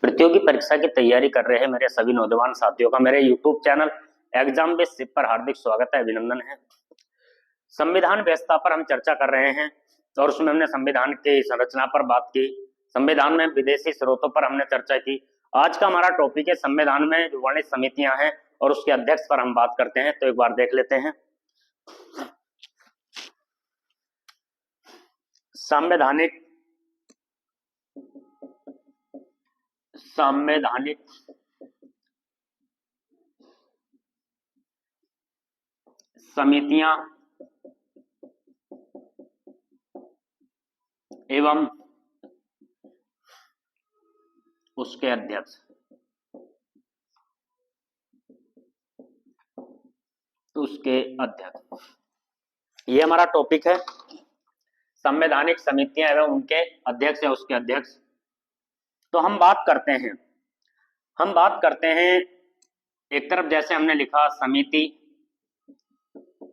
प्रतियोगी परीक्षा की तैयारी कर रहे हैं मेरे सभी नौजवान साथियों का मेरे YouTube चैनल एग्जाम बेस सिप पर हार्दिक स्वागत है, अभिनंदन है। संविधान व्यवस्था पर हम चर्चा कर रहे हैं और उसमें हमने संविधान की संरचना पर बात की, संविधान में विदेशी स्रोतों पर हमने चर्चा की। आज का हमारा टॉपिक है संविधान में जो वर्णित समितियां हैं और उसके अध्यक्ष पर हम बात करते हैं। तो एक बार देख लेते हैं। संवैधानिक समितियां एवं उसके अध्यक्ष। ये हमारा टॉपिक है, संवैधानिक समितियां एवं उनके अध्यक्ष या उसके अध्यक्ष। तो हम बात करते हैं एक तरफ जैसे हमने लिखा समिति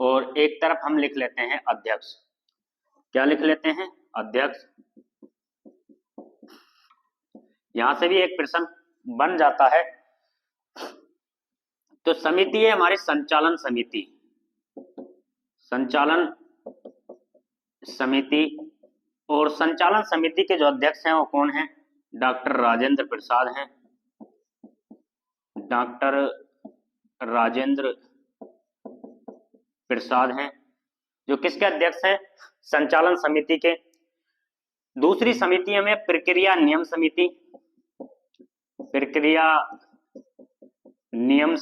और एक तरफ हम लिख लेते हैं अध्यक्ष। क्या लिख लेते हैं? अध्यक्ष। यहां से भी एक प्रश्न बन जाता है। तो समिति है हमारी संचालन समिति और संचालन समिति के जो अध्यक्ष हैं वो कौन है? डॉक्टर राजेंद्र प्रसाद हैं। डॉक्टर राजेंद्र प्रसाद हैं जो किसके अध्यक्ष हैं? संचालन समिति के। दूसरी समिति हमें प्रक्रिया नियम समिति। प्रक्रिया नियम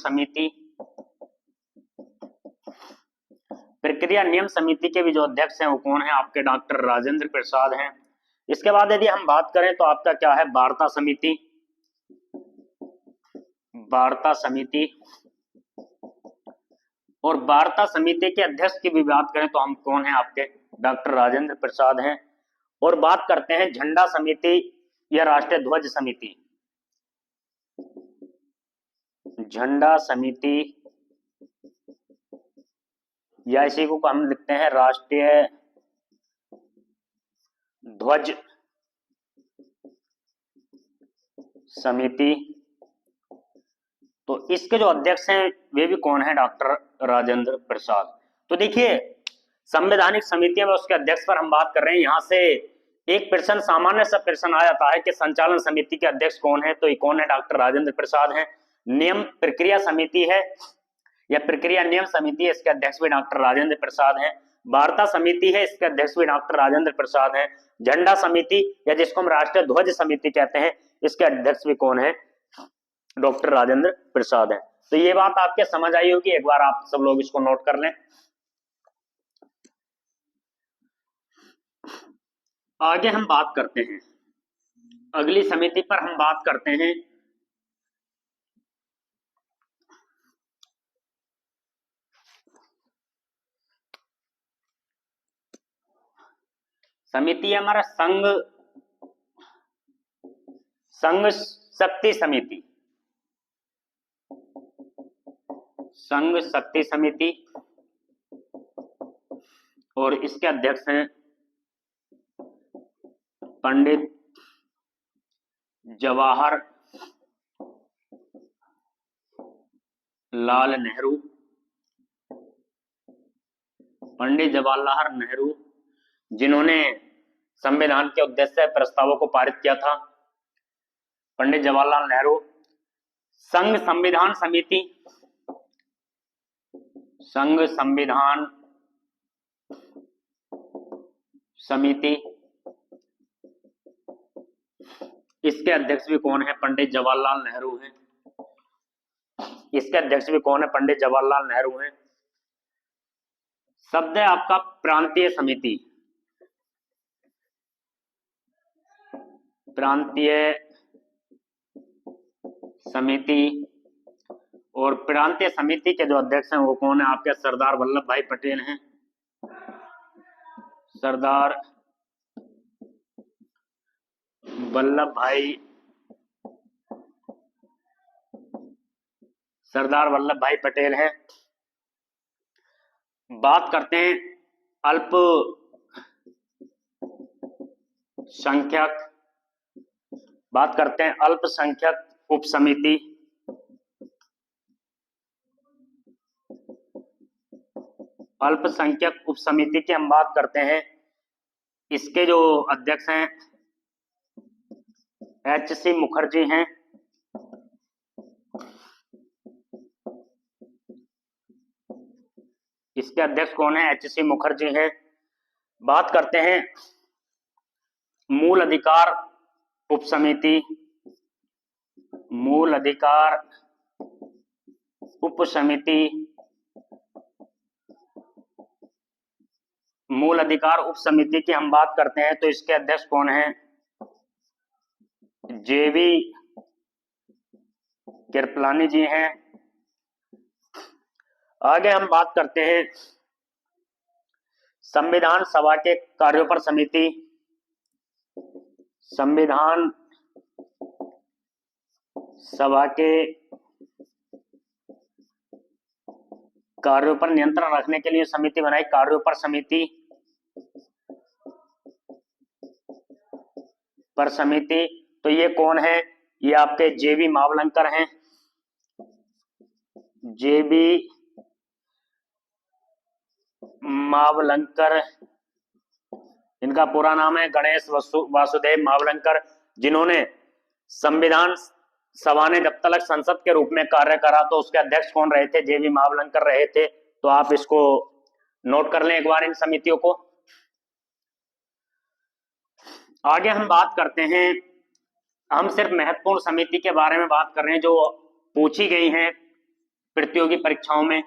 समिति के भी जो अध्यक्ष हैं वो कौन है? आपके डॉक्टर राजेंद्र प्रसाद हैं। इसके बाद यदि हम बात करें तो आपका क्या है? वार्ता समिति। और वार्ता समिति के अध्यक्ष की भी बात करें तो हम कौन है? आपके डॉक्टर राजेंद्र प्रसाद हैं। और बात करते हैं झंडा समिति या राष्ट्रीय ध्वज समिति। झंडा समिति या इसी को हम लिखते हैं राष्ट्रीय ध्वज समिति। तो इसके जो अध्यक्ष हैं वे भी कौन है? डॉक्टर राजेंद्र प्रसाद। तो देखिए संवैधानिक समितियां व उसके अध्यक्ष पर हम बात कर रहे हैं। यहां से एक प्रश्न सामान्य सा प्रश्न आ जाता है कि संचालन समिति के अध्यक्ष कौन है? तो ये कौन है? डॉक्टर राजेंद्र प्रसाद हैं। नियम प्रक्रिया समिति है या प्रक्रिया नियम समिति है, इसके अध्यक्ष भी डॉक्टर राजेंद्र प्रसाद हैं। वार्ता समिति है, इसके अध्यक्ष भी डॉक्टर राजेंद्र प्रसाद हैं। झंडा समिति या जिसको हम राष्ट्रीय ध्वज समिति कहते हैं, इसके अध्यक्ष भी कौन है? डॉक्टर राजेंद्र प्रसाद हैं। तो ये बात आपके समझ आई होगी, एक बार आप सब लोग इसको नोट कर लें। आगे हम बात करते हैं, अगली समिति पर हम बात करते हैं समिति हमारा संघ शक्ति समिति। संघ शक्ति समिति और इसके अध्यक्ष हैं पंडित जवाहरलाल नेहरू। पंडित जवाहरलाल नेहरू जिन्होंने संविधान के उद्देश्य प्रस्तावों को पारित किया था, पंडित जवाहरलाल नेहरू। संघ संविधान समिति, इसके अध्यक्ष भी कौन है? पंडित जवाहरलाल नेहरू हैं। इसके अध्यक्ष भी कौन है? पंडित जवाहरलाल नेहरू हैं। शब्द है आपका प्रांतीय समिति और प्रांतीय समिति के जो अध्यक्ष हैं वो कौन है? आपके सरदार वल्लभ भाई पटेल हैं। सरदार वल्लभ भाई पटेल हैं। बात करते हैं अल्पसंख्यक बात करते हैं अल्पसंख्यक उप समिति। अल्पसंख्यक उप समिति की हम बात करते हैं, इसके जो अध्यक्ष हैं HC मुखर्जी हैं। इसके अध्यक्ष कौन है? HC मुखर्जी हैं। बात करते हैं मूल अधिकार उप समिति। मूल अधिकार उप समिति, मूल अधिकार उप समिति की हम बात करते हैं तो इसके अध्यक्ष कौन है? JV कृपलानी जी हैं। आगे हम बात करते हैं संविधान सभा के कार्यों पर समिति। संविधान सभा के कार्यों पर नियंत्रण रखने के लिए समिति बनाई, कार्यों पर समिति। पर समिति तो ये कौन है? ये आपके JV मावलंकर हैं। JV मावलंकर, इनका पूरा नाम है गणेश वासुदेव मावलंकर, जिन्होंने संविधान सभा ने जब तक संसद के रूप में कार्य करा तो उसके अध्यक्ष कौन रहे थे? JV मावलंकर रहे थे। तो आप इसको नोट कर लें एक बार इन समितियों को। आगे हम बात करते हैं, हम सिर्फ महत्वपूर्ण समिति के बारे में बात कर रहे हैं जो पूछी गई हैं प्रतियोगी परीक्षाओं में।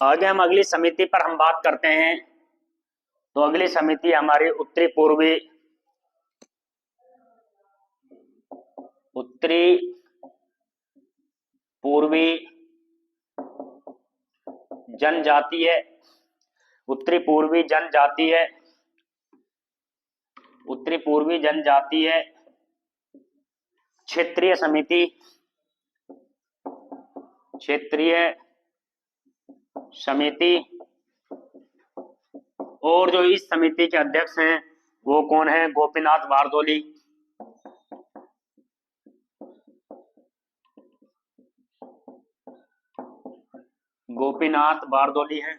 आगे हम अगली समिति पर हम बात करते हैं, तो अगली समिति हमारी उत्तरी पूर्वी जनजातीय, उत्तरी पूर्वी जनजातीय क्षेत्रीय समिति। क्षेत्रीय समिति, और जो इस समिति के अध्यक्ष हैं वो कौन है? गोपीनाथ बारदोली। गोपीनाथ बारदोली हैं।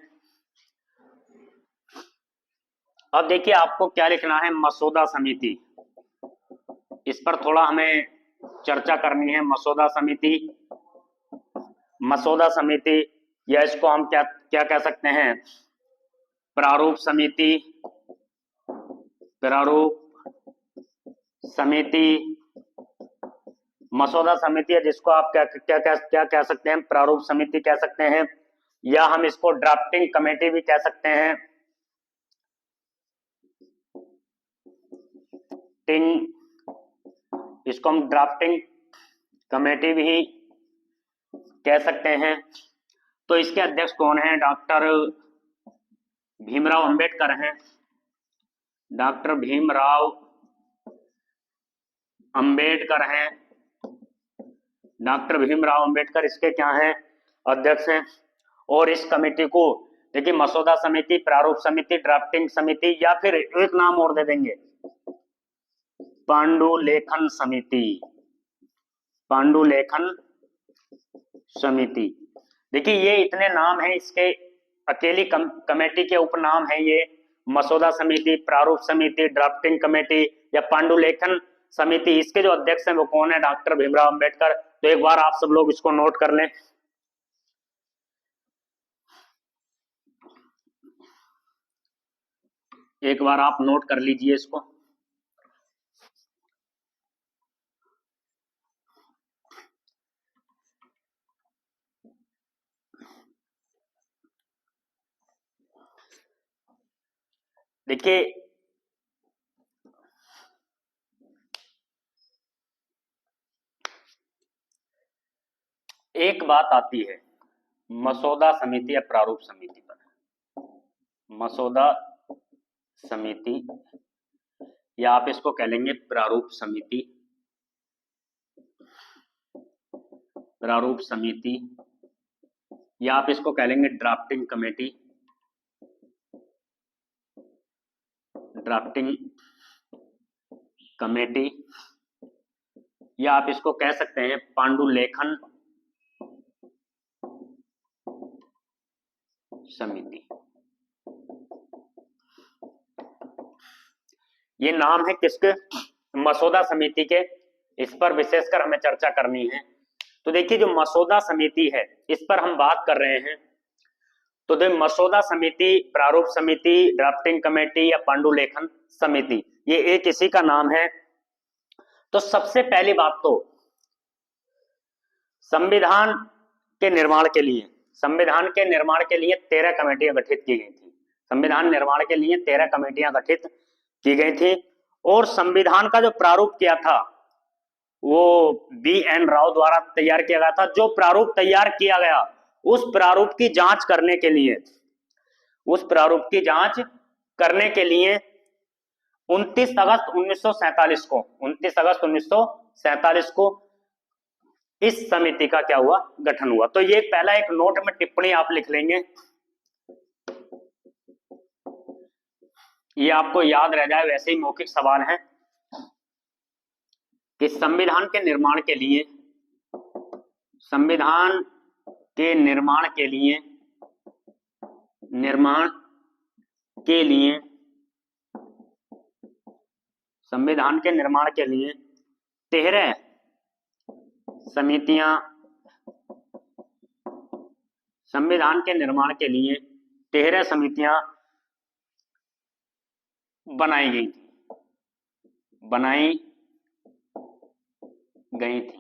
अब देखिए आपको क्या लिखना है, मसौदा समिति। इस पर थोड़ा हमें चर्चा करनी है। मसौदा समिति, मसौदा समिति, या इसको हम क्या क्या कह सकते हैं? प्रारूप समिति। प्रारूप समिति, मसौदा समिति है जिसको आप क्या कह सकते हैं? प्रारूप समिति कह सकते हैं, या हम इसको ड्राफ्टिंग कमेटी भी कह सकते हैं। इसको हम ड्राफ्टिंग कमेटी भी कह सकते हैं। तो इसके अध्यक्ष कौन है? डॉक्टर भीमराव अंबेडकर हैं। डॉक्टर भीमराव अंबेडकर हैं। डॉक्टर भीमराव अंबेडकर इसके क्या हैं? अध्यक्ष हैं। और इस कमेटी को देखिए मसौदा समिति, प्रारूप समिति, ड्राफ्टिंग समिति, या फिर एक नाम और दे देंगे, पांडुलेखन समिति। पांडुलेखन समिति। देखिए ये इतने नाम हैं, इसके अकेली कमेटी के उपनाम है ये मसौदा समिति, प्रारूप समिति, ड्राफ्टिंग कमेटी या पांडुलेखन समिति। इसके जो अध्यक्ष हैं वो कौन है? डॉक्टर भीमराव अंबेडकर। तो एक बार आप सब लोग इसको नोट कर लें। एक बार आप नोट कर लीजिए इसको। देखिए एक बात आती है मसौदा समिति या प्रारूप समिति पर। मसौदा समिति, या आप इसको कह लेंगे प्रारूप समिति। प्रारूप समिति या आप इसको कह लेंगे ड्राफ्टिंग कमेटी, ड्राफ्टिंग कमेटी, या आप इसको कह सकते हैं पांडुलेखन समिति। ये नाम है किसके? मसौदा समिति के। इस पर विशेषकर हमें चर्चा करनी है। तो देखिए जो मसौदा समिति है इस पर हम बात कर रहे हैं। तो देखिए मसौदा समिति, प्रारूप समिति, ड्राफ्टिंग कमेटी या पांडुलेखन समिति, ये एक इसी का नाम है। तो सबसे पहली बात तो संविधान के निर्माण के लिए, संविधान के निर्माण के लिए 13 कमेटियां गठित की गई थी। संविधान निर्माण के लिए 13 कमेटियां गठित की गई थी और संविधान का जो प्रारूप किया था वो बी.एन. राव द्वारा तैयार किया गया था। जो प्रारूप तैयार किया गया उस प्रारूप की जांच करने के लिए, उस प्रारूप की जांच करने के लिए 29 अगस्त 1947 को, 29 अगस्त 1947 को इस समिति का क्या हुआ? गठन हुआ। तो ये पहला एक नोट में टिप्पणी आप लिख लेंगे, ये आपको याद रह जाए, वैसे ही मौखिक सवाल है कि संविधान के निर्माण के लिए, संविधान के निर्माण के लिए, निर्माण के लिए, संविधान के निर्माण के लिए 13 समितियां, संविधान के निर्माण के लिए 13 समितियां बनाई गई थी, बनाई गई थी।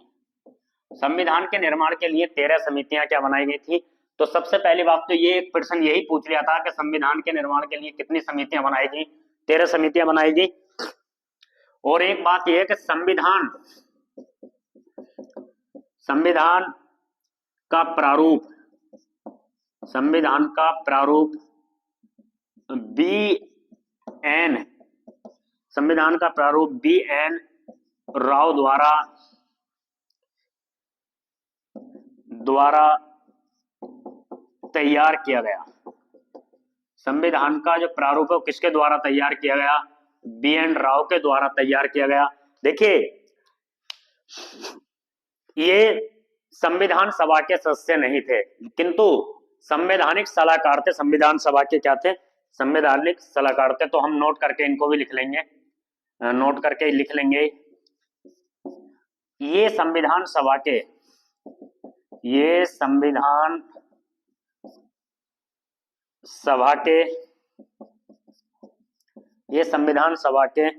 संविधान के निर्माण के लिए 13 समितियां क्या बनाई गई थी? तो सबसे पहली बात तो ये एक प्रश्न यही पूछ लिया था कि संविधान के निर्माण के लिए कितनी समितियां बनाई गई? 13 समितियां बनाई गई। और एक बात यह है कि संविधान, संविधान का प्रारूप, संविधान का प्रारूप बी.एन., संविधान का प्रारूप बी.एन. राव द्वारा तैयार किया गया। संविधान का जो प्रारूप है किसके द्वारा तैयार किया गया? बी.एन. राव के द्वारा तैयार किया गया। देखिए ये संविधान सभा के सदस्य नहीं थे, किंतु संवैधानिक सलाहकार थे। संविधान सभा के क्या थे? संवैधानिक सलाहकार थे। तो हम नोट करके इनको भी लिख लेंगे, नोट करके लिख लेंगे। ये संविधान सभा के, ये संविधान सभा के, ये संविधान सभा के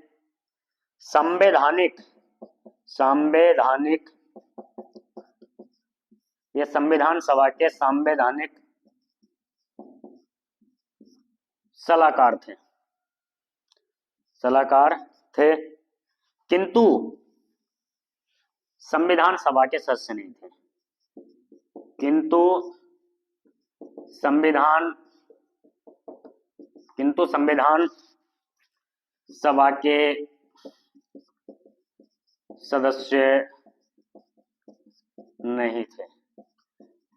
संवैधानिक, संवैधानिक, ये संविधान सभा के संवैधानिक सलाहकार थे, सलाहकार थे, किंतु संविधान सभा के सदस्य नहीं थे, किंतु संविधान सभा के सदस्य नहीं थे,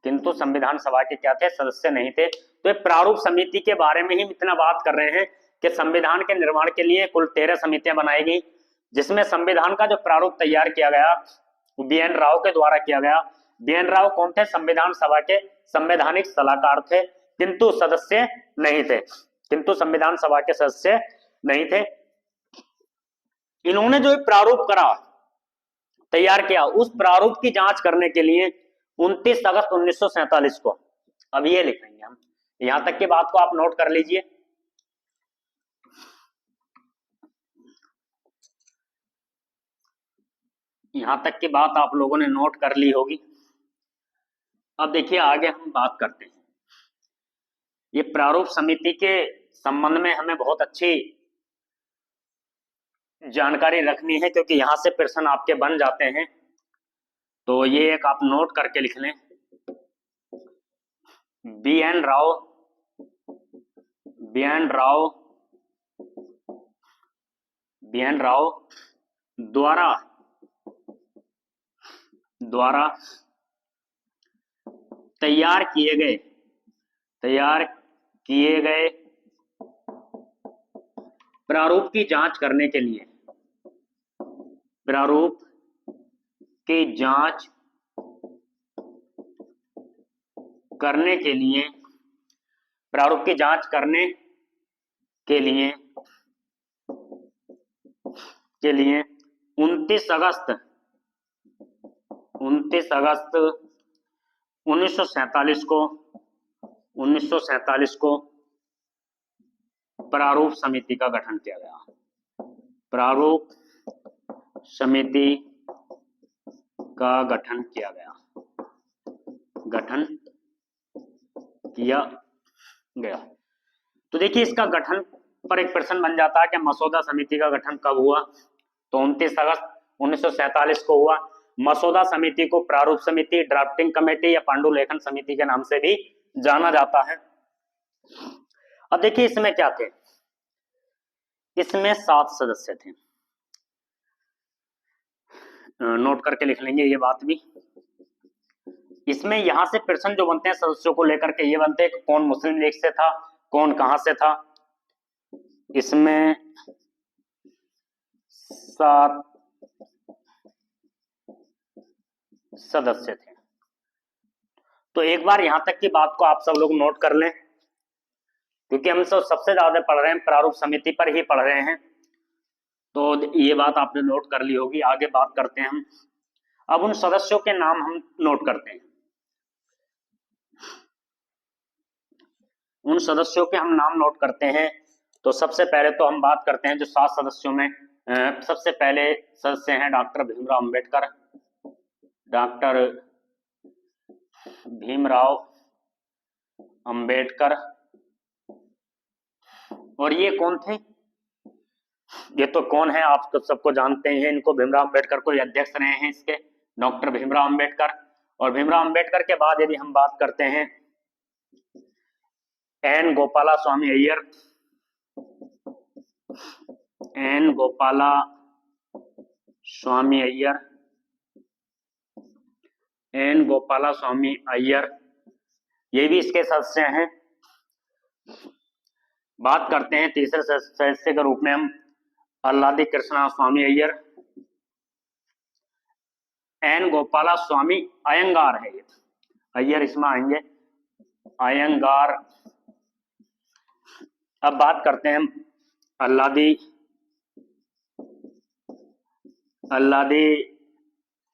किंतु संविधान सभा के क्या थे? सदस्य नहीं थे। तो प्रारूप समिति के बारे में ही इतना बात कर रहे हैं कि संविधान के निर्माण के लिए कुल 13 समितियां बनाई गई, जिसमें संविधान का जो प्रारूप तैयार किया गया वो बी.एन. राव के द्वारा किया गया। बी.एन. राव कौन थे? संविधान सभा के संवैधानिक सलाहकार थे, किंतु सदस्य नहीं थे, किंतु संविधान सभा के सदस्य नहीं थे। इन्होंने जो प्रारूप करा, तैयार किया, उस प्रारूप की जांच करने के लिए 29 अगस्त 1947 को, अब ये लिखेंगे हम, यहां तक की बात को आप नोट कर लीजिए। यहां तक की बात आप लोगों ने नोट कर ली होगी। अब देखिए आगे हम बात करते हैं। ये प्रारूप समिति के संबंध में हमें बहुत अच्छी जानकारी रखनी है, क्योंकि यहां से प्रश्न आपके बन जाते हैं। तो ये एक आप नोट करके लिख लें, BN. Rao, BN. Rao, BN. Rao द्वारा तैयार किए गए प्रारूप की जांच करने के लिए, प्रारूप की जांच करने के लिए, प्रारूप की जांच करने के लिए 29 अगस्त 1947 को प्रारूप समिति का गठन किया गया। प्रारूप समिति का गठन किया गया। तो देखिए इसका गठन पर एक प्रश्न बन जाता है कि मसौदा समिति का गठन कब हुआ। तो 29 अगस्त 1947 को हुआ। मसौदा समिति को प्रारूप समिति, ड्राफ्टिंग कमेटी या पांडुलेखन समिति के नाम से भी जाना जाता है। अब देखिए इसमें क्या थे, इसमें 7 सदस्य थे। नोट करके लिख लेंगे ये बात भी। इसमें यहां से प्रश्न जो बनते हैं सदस्यों को लेकर के ये बनते हैं कि कौन मुस्लिम लीग से था, कौन कहां से था। इसमें 7 सदस्य थे। तो एक बार यहां तक की बात को आप सब लोग नोट कर लें, क्योंकि हम सब सबसे ज्यादा पढ़ रहे हैं प्रारूप समिति पर ही पढ़ रहे हैं। तो ये बात आपने नोट कर ली होगी। आगे बात करते हैं हम। अब उन सदस्यों के नाम हम नोट करते हैं। उन सदस्यों के हम नाम नोट करते हैं। तो सबसे पहले तो हम बात करते हैं जो 7 सदस्यों में सबसे पहले सदस्य हैं डॉक्टर भीमराव अंबेडकर। डॉक्टर भीमराव अंबेडकर। और ये कौन थे? ये तो कौन है आप तो सबको जानते हैं इनको। भीमराव अंबेडकर को अध्यक्ष रहे हैं इसके, डॉक्टर भीमराव अंबेडकर। और भीमराव अंबेडकर के बाद यदि हम बात करते हैं एन गोपाला स्वामी अय्यर। एन गोपाला स्वामी अय्यर। एन गोपाला स्वामी अय्यर ये भी इसके सदस्य हैं। बात करते हैं तीसरे सदस्य के रूप में हम अल्लादी कृष्णा स्वामी अय्यर। एन गोपाला स्वामी अयंगार है ये, अय्यर इसमें आएंगे, अयंगार। अब बात करते हैं हम अल्लादी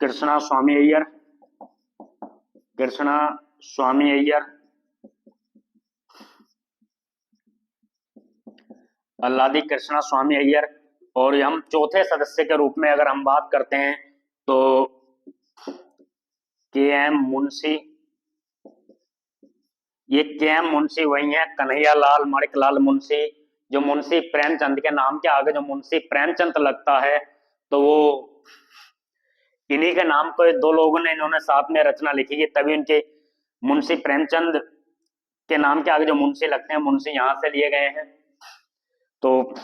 कृष्णा स्वामी अय्यर। कृष्णा स्वामी अय्यर, अल्लादी कृष्णा स्वामी अय्यर। और हम चौथे सदस्य के रूप में अगर हम बात करते हैं तो के एम मुंशी। ये के एम मुंशी वही है कन्हैयालाल माणिकलाल मुंशी, जो मुंशी प्रेमचंद के नाम के आगे जो मुंशी प्रेमचंद लगता है तो वो इन्हीं के नाम को 2 लोगों ने इन्होंने साथ में रचना लिखी है, तभी उनके मुंशी प्रेमचंद के नाम के आगे जो मुंशी लगते हैं मुंशी यहां से लिए गए हैं। तो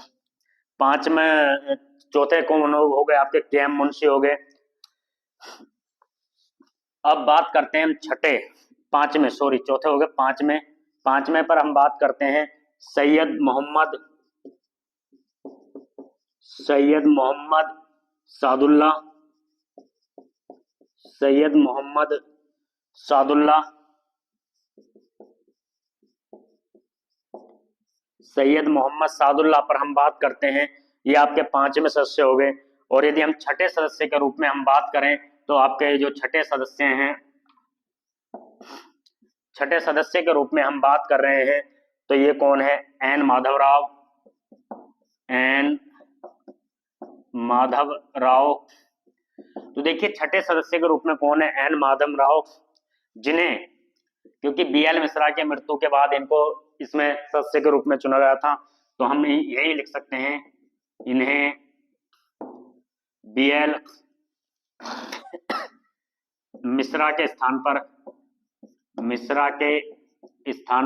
5 में चौथे कौन हो गए आपके के एम मुंशी हो गए। अब बात करते हैं हम चौथे हो गए, 5 में पर हम बात करते हैं सैयद मोहम्मद सादुल्ला। सैयद मोहम्मद सादुल्ला। सैयद मोहम्मद सादुल्ला पर हम बात करते हैं, ये आपके 5वें सदस्य हो गए। और यदि हम छठे सदस्य के रूप में हम बात करें तो आपके जो छठे सदस्य हैं, छठे सदस्य के रूप में हम बात कर रहे हैं तो ये कौन है? एन माधव राव। तो देखिए छठे सदस्य के रूप में कौन है? एन माधव राव, जिन्हें क्योंकि बीएल मिश्रा के मृत्यु के बाद इनको इसमें सदस्य के रूप में चुना गया था, तो हम यही लिख सकते हैं इन्हें बीएल मिश्रा के स्थान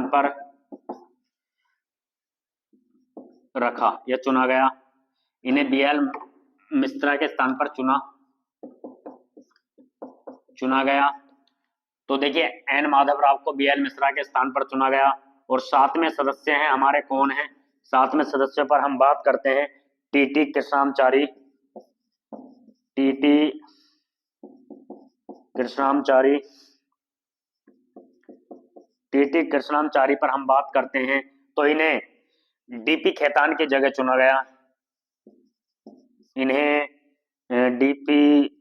पर रखा या चुना गया। इन्हें बीएल मिश्रा के स्थान पर चुना गया। तो देखिए एन माधवराव को बी एल मिश्रा के स्थान पर चुना गया। और 7वें सदस्य हैं हमारे कौन हैं? 7वें सदस्य पर हम बात करते हैं TT Krishnamachari. TT Krishnamachari, TT Krishnamachari पर हम बात करते हैं तो इन्हें डीपी खेतान की जगह चुना गया। इन्हें डीपी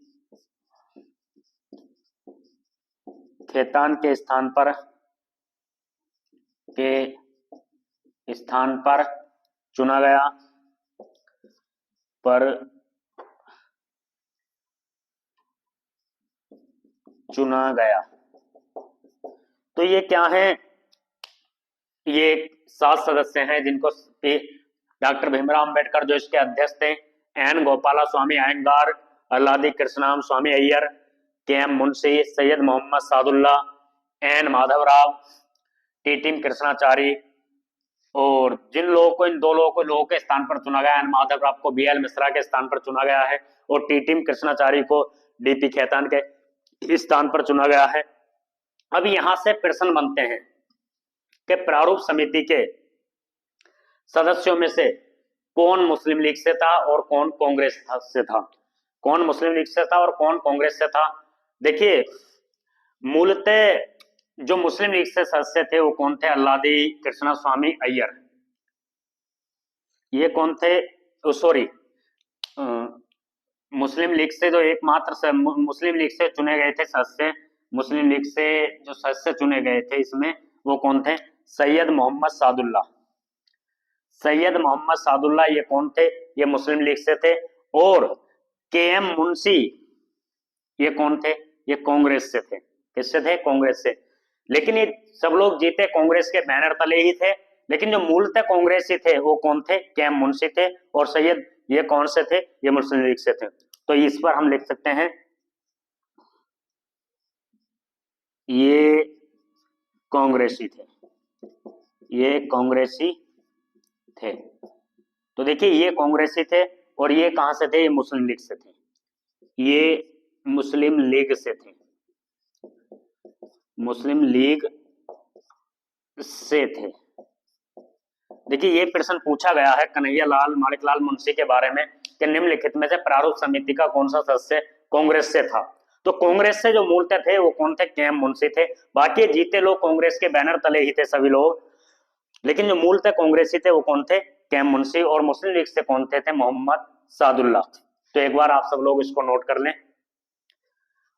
खेतान के स्थान पर चुना गया। तो ये क्या है? ये 7 सदस्य हैं जिनको डॉक्टर भीमराव अंबेडकर जो इसके अध्यक्ष थे, N Gopala Swami Ayyangar, Alladi Krishnaram Swami Ayyar, K M Munshi, Saiyid Mohammad Saadulla, N Madhavrao, T T Krishnachari. और जिन लोगों को, इन दो लोगों के स्थान पर चुना गया, एन माधवराव को बी एल मिश्रा के स्थान पर चुना गया है और टीटी कृष्णाचारी को डीपी खेतान के स्थान पर चुना गया है। अब यहां से प्रश्न बनते हैं कि प्रारूप समिति के सदस्यों में से कौन मुस्लिम लीग से था और कौन कांग्रेस से था? कौन मुस्लिम लीग से था और कौन कांग्रेस से था? देखिए मूलतः जो मुस्लिम लीग से सदस्य थे वो कौन थे? अल्लादी कृष्णा स्वामी अय्यर। ये कौन थे? सॉरी, मुस्लिम लीग से जो एकमात्र मुस्लिम लीग से चुने गए थे सदस्य, मुस्लिम लीग से जो सदस्य चुने गए थे इसमें वो कौन थे? सैयद मोहम्मद सादुल्ला। सैयद मोहम्मद सादुल्ला ये कौन थे? ये मुस्लिम लीग से थे। और के एम मुंशी ये कौन थे? ये कांग्रेस से थे। किससे थे? कांग्रेस से। लेकिन ये सब लोग जीते कांग्रेस के बैनर तले ही थे, लेकिन जो मूलतः कांग्रेसी थे वो कौन थे? के एम मुंशी थे। और सैयद ये कौन से थे? ये मुस्लिम लीग से थे। तो इस पर हम लिख सकते हैं ये कांग्रेसी थे, ये कांग्रेसी थे। तो देखिए ये कांग्रेसी थे और ये कहां से थे? ये मुस्लिम लीग से थे। ये मुस्लिम लीग से थे, मुस्लिम लीग से थे। देखिए ये प्रश्न पूछा गया है कन्हैया लाल माणिकलाल मुंशी के बारे में कि निम्नलिखित में से प्रारूप समिति का कौन सा सदस्य कांग्रेस से था? तो कांग्रेस से जो मूलतः थे वो कौन थे? के एम मुंशी थे। बाकी जीते लोग कांग्रेस के बैनर तले ही थे सभी लोग, लेकिन जो मूलतः कांग्रेसी थे वो कौन थे? के एम मुंशी। और मुस्लिम लीग से कौन थे? मोहम्मद सादुल्ला। तो एक बार आप सब लोग इसको नोट कर लें।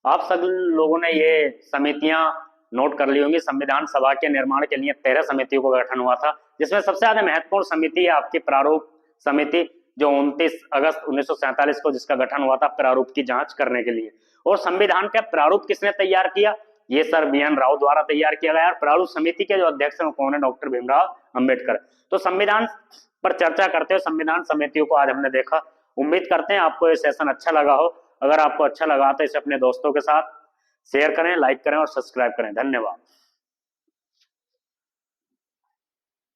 आप सब लोगों ने ये समितियां नोट कर ली होंगी। संविधान सभा के निर्माण के लिए 13 समितियों का गठन हुआ था, जिसमें सबसे ज्यादा महत्वपूर्ण समिति है आपकी प्रारूप समिति, जो 29 अगस्त 1947 को जिसका गठन हुआ था प्रारूप की जांच करने के लिए। और संविधान का प्रारूप किसने तैयार किया? ये सर बी एन राव द्वारा तैयार किया गया। प्रारूप समिति के जो अध्यक्ष हैं वो कौन है? डॉक्टर भीमराव अंबेडकर। तो संविधान पर चर्चा करते हुए संविधान समितियों को आज हमने देखा। उम्मीद करते हैं आपको ये सेशन अच्छा लगा हो। अगर आपको अच्छा लगा तो इसे अपने दोस्तों के साथ शेयर करें, लाइक करें और सब्सक्राइब करें। धन्यवाद।